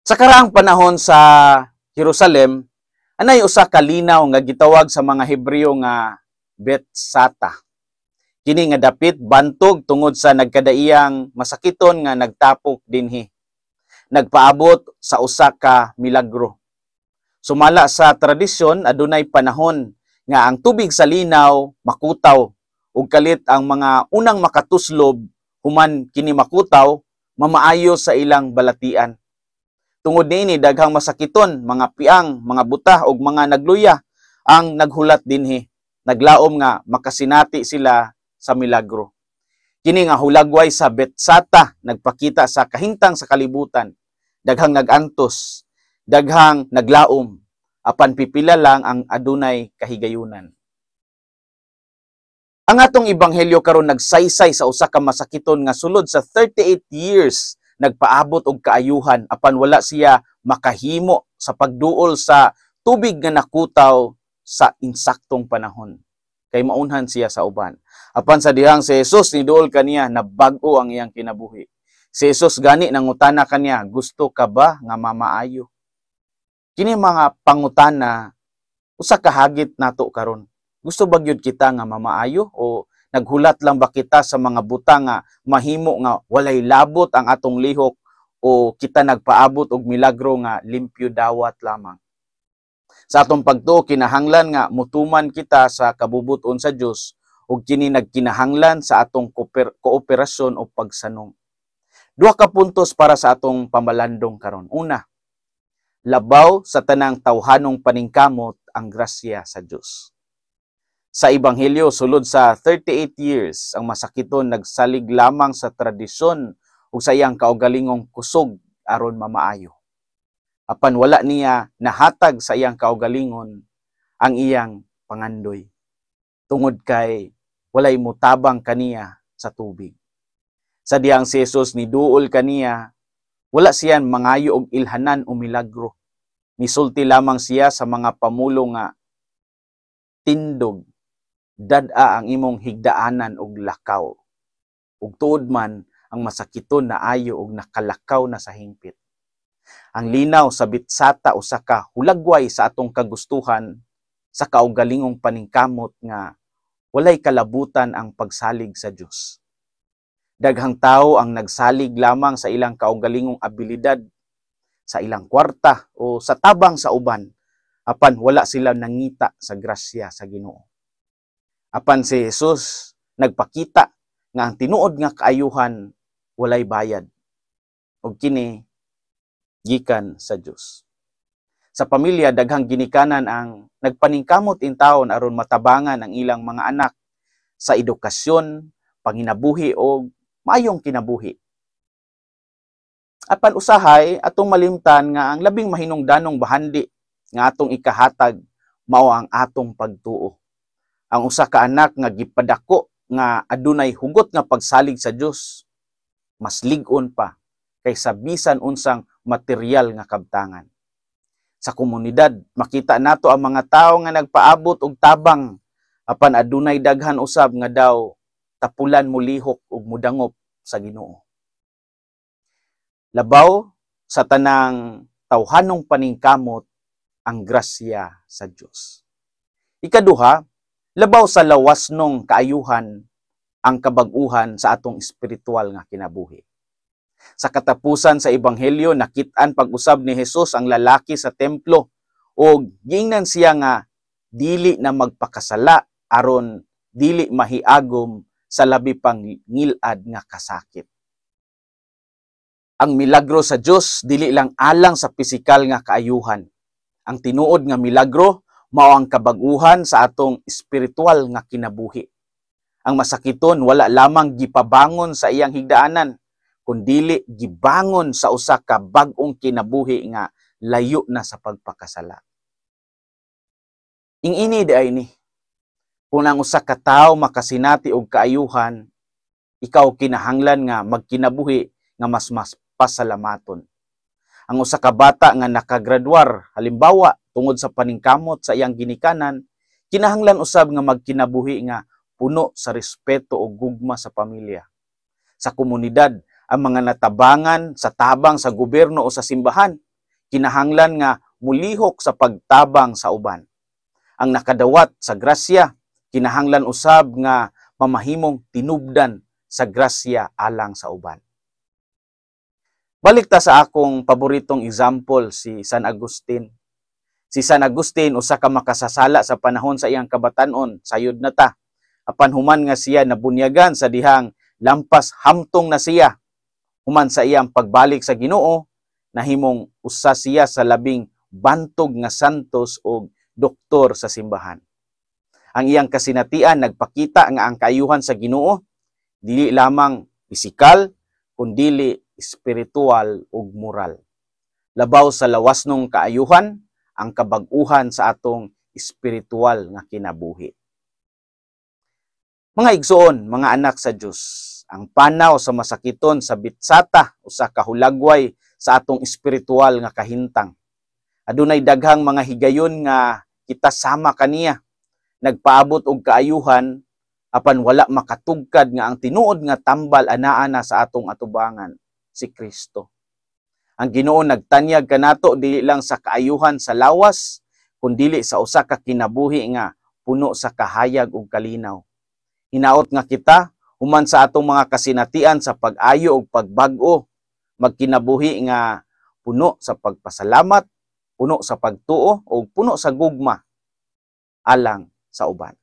Sa karaang panahon sa Jerusalem, anay usa ka linaw nga gitawag sa mga Hebreo nga Betsata. Kini nga dapit bantog tungod sa nagkadaiyang masakiton nga nagtapok dinhi. Nagpaabot sa usa ka milagro. Sumala sa tradisyon, adunay panahon nga ang tubig sa linaw makutaw ug kalit ang mga unang makatuslob human kini makutaw mamaayo sa ilang balatian. Tungod niini daghang masakiton, mga piang, mga buta ug mga nagluya ang naghulat dinhi. Naglaom nga makasinati sila sa milagro. Kini nga hulagway sa Betsata nagpakita sa kahintang sa kalibutan. Daghang nagantos, daghang naglaom, apan pipila lang ang adunay kahigayunan. Ang atong ebanghelyo karon nagsaysay sa usa ka masakiton nga sulod sa 38 years nagpaabot og kaayuhan apan wala siya makahimo sa pagduol sa tubig nga nakutaw sa insaktong panahon. Kay maunhan siya sa uban. Apan sa dihang si Jesus niduol kaniya na bag-o ang iyang kinabuhi. Si Jesus gani nangutana kaniya, gusto ka ba nga mamaayo? Kini mga pangutana usa ka hagit nato karon. Gusto ba gyud kita nga mamaayo o naghulat lang ba kita sa mga buta nga mahimo nga walay labot ang atong lihok o kita nagpaabot og milagro nga limpyo dawat lamang? Sa atong pagtuo kinahanglan nga mutuman kita sa kabubuton sa Dios ug kini nagkinahanglan sa atong kooperasyon o pagsanong. Duha ka puntos para sa atong pamalandong karon. Una, labaw sa tanang tawhanong paningkamot ang grasya sa Dios. Sa ebanghelyo sulod sa 38 years ang masakiton nagsalig lamang sa tradisyon ug sa iyang kaugalingong kusog aron mamaayo. Apan wala niya nahatag sa iyang kaugalingon ang iyang pangandoy. Tungod kay walay mutabang kaniya sa tubig. Sa diyang si Jesus niduol kaniya, wala siya mangayo og ilhanan o milagro. Misulti lamang siya sa mga pamulo nga tindog, dad-a ang imong higdaanan og lakaw. Ug tuod man ang masakiton na ayo og nakalakaw na sa hingpit. Ang linaw sa Betsata usa ka hulagway sa atong kagustuhan sa kaugalingong paningkamot nga walay kalabutan ang pagsalig sa Dios. Daghang tawo ang nagsalig lamang sa ilang kaugalingong abilidad, sa ilang kwarta o sa tabang sa uban, apan wala sila nangita sa grasya sa Ginoo. Apan si Jesus nagpakita nga ang tinuod nga kaayuhan walay bayad. Ug kini gikan sa Dios. Sa pamilya daghang ginikanan ang nagpaningkamot in taon aron matabangan ang ilang mga anak sa edukasyon, panginabuhi o maayong kinabuhi. Apan usahay atong malimtan nga ang labing mahinungdanong bahandi nga atong ikahatag mao ang atong pagtuo. Ang usa ka anak nga gipadako nga adunay hugot nga pagsalig sa Dios mas lig-on pa kaysa bisan unsang material nga kabtangan. Sa komunidad makita nato ang mga tawo nga nagpaabot og tabang apan adunay daghan usab nga daw tapulan mo lihok ug mudangop sa Ginoo. Labaw sa tanang tawhanong paningkamot ang grasya sa Dios. Ikaduha, labaw sa lawasnong kaayuhan ang kabag-uhan sa atong espiritual nga kinabuhi. Sa katapusan sa ebanghelyo nakit-an pag-usab ni Jesus ang lalaki sa templo ug giingnan siya nga dili na magpakasala aron dili mahiagom sa labi pang ngil-ad nga kasakit. Ang milagro sa Dios dili lang alang sa pisikal nga kaayuhan. Ang tinuod nga milagro mao ang kabag-uhan sa atong espiritual nga kinabuhi. Ang masakiton wala lamang gipabangon sa iyang higdaanan, kundili gibangon sa usa ka bag-ong kinabuhi nga layo na sa pagpakasala. Ingini diay ni, kung ang usa ka tawo makasinati og kaayuhan, ikaw kinahanglan nga magkinabuhi nga mas pasalamaton. Ang usa ka bata nga nakagraduar, halimbawa tungod sa paningkamot sa iyang ginikanan, kinahanglan usab nga magkinabuhi nga puno sa respeto o gugma sa pamilya. Sa komunidad, ang mga natabangan sa tabang sa gobyerno o sa simbahan, kinahanglan nga mulihok sa pagtabang sa uban. Ang nakadawat sa grasya, kinahanglan usab nga mamahimong tinubdan sa grasya alang sa uban. Balik ta sa akong paboritong example, si San Agustin. Si San Agustin usa ka makasasala sa panahon sa iyang kabatanon, sayod na ta. Apan human nga siya nabunyagan sa dihang lampas hamtong na siya. Human sa iyang pagbalik sa Ginoo, nahimong usa siya sa labing bantog nga santos o doktor sa simbahan. Ang iyang kasinatian nagpakita nga ang kaayuhan sa Ginoo dili lamang pisikal kundi espiritual ug moral. Labaw sa lawasnong kaayuhan ang kabag-uhan sa atong espiritual nga kinabuhi. Mga igsoon, mga anak sa Dios, ang panaw sa masakiton sa bitsata usa ka hulagway sa atong espiritual nga kahintang. Adunay daghang mga higayon nga kita sama kaniya, nagpaabot og kaayuhan apan wala makatugkad nga ang tinuod nga tambal anaa na sa atong atubangan, si Kristo. Ang Ginoo nagtanyag kanato dili lang sa kaayuhan sa lawas, kundi sa usa ka kinabuhi nga puno sa kahayag ug kalinaw. Hinaot nga kita human sa atong mga kasinatian sa pag-ayo ug pagbag-o, magkinabuhi nga puno sa pagpasalamat, puno sa pagtuo ug puno sa gugma alang sa uban.